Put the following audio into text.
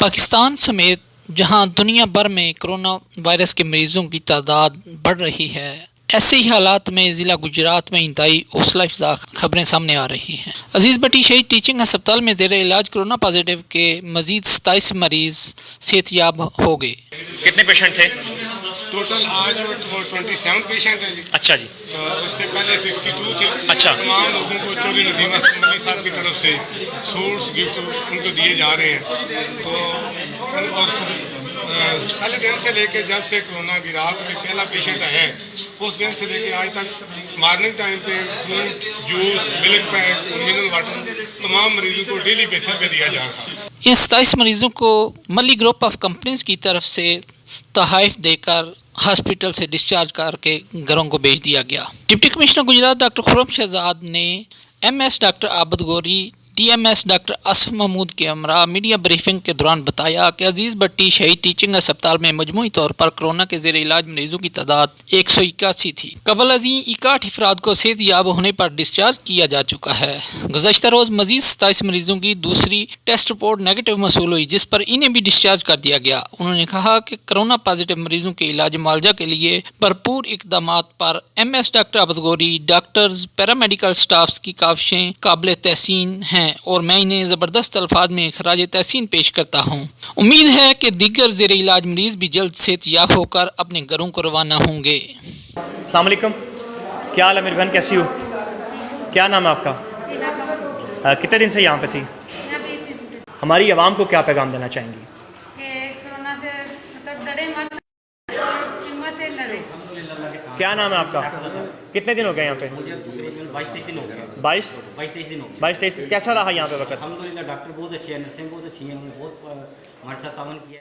पाकिस्तान समेत जहां दुनिया भर में कोरोना वायरस के मरीजों की तादाद बढ़ रही है, ऐसे ही हालात में ज़िला गुजरात में इंतहाई हौसला अफजा खबरें सामने आ रही हैं। अजीज़ भट्टी शहीद टीचिंग अस्पताल में ज़ेर इलाज कोरोना पॉजिटिव के मजीद 27 मरीज सेहतयाब हो गए। कितने पेशेंट थे? टोटल आज 27 पेशेंट हैं जी। अच्छा जी। तो उससे पहले 62 थे। अच्छा। तमाम लोगों को चोरी नदीम मली साहब की तरफ से सूट्स गिफ्ट उनको दिए जा रहे हैं। तो और पहले दिन से लेके जब से कोरोना की रात में पहला पेशेंट है, उस दिन से लेके आज तक मॉर्निंग टाइम पे fruit juice milk pack mineral water तमाम मरीजों को डेली बेसिस पे दिया जा रहा है। इन 27 मरीजों को मली ग्रुप ऑफ कंपनीज की तरफ से तोहफ़े देकर हॉस्पिटल से डिस्चार्ज करके घरों को भेज दिया गया। Deputy commissioner Gujrat doctor Khurram Shahzad ने MS doctor Abid Ghauri, DMS doctor Asif Mahmood के हमरा मीडिया ब्रीफिंग के दौरान बताया कि अजीज़ भट्टी शहीद टीचिंग अस्पताल में मजमूई तौर पर कोरोना के ज़ेर इलाज मरीजों की तादाद 181 थी। कबल अजी 61 अफराद को सेहतयाब होने पर डिस्चार्ज किया जा चुका है। गुज़श्ता रोज़ मजीद 27 मरीजों की दूसरी टेस्ट रिपोर्ट नेगेटिव मसूल हुई, जिस पर इन्हें भी डिस्चार्ज कर दिया गया। उन्होंने कहा कि कोरोना पॉजिटिव मरीजों के इलाज मुआवजा के लिए भरपूर इकदाम पर MS doctor Abid Ghauri, doctors, paramedical staff की काविशें काबिल तहसीन हैं और मैं इन्हें ज़बरदस्त अल्फाज में खराज तहसीन पेश करता हूँ। उम्मीद है कि दीगर ज़ेर इलाज मरीज भी जल्द सेहतयाब होकर अपने घरों को रवाना होंगे। अस्सलाम वालेकुम, क्या हाल है मेरी बहन, कैसी हो? क्या नाम है आपका? कितने दिन से यहाँ पे थी? हमारी आवाम को क्या पैगाम देना चाहेंगी? कोरोना से मतलब डरे मत, हिम्मत से लड़े। क्या नाम है आपका? कितने दिन हो गए यहाँ पे? 22-23 दिन हो गए। 22-23 दिन हो गए। 22-23 कैसा रहा यहाँ पे वक्त? अल्हम्दुलिल्लाह, डॉक्टर बहुत अच्छे हैं, नर्सें बहुत अच्छी हैं, उन्होंने बहुत हमारे साथ तावन किया।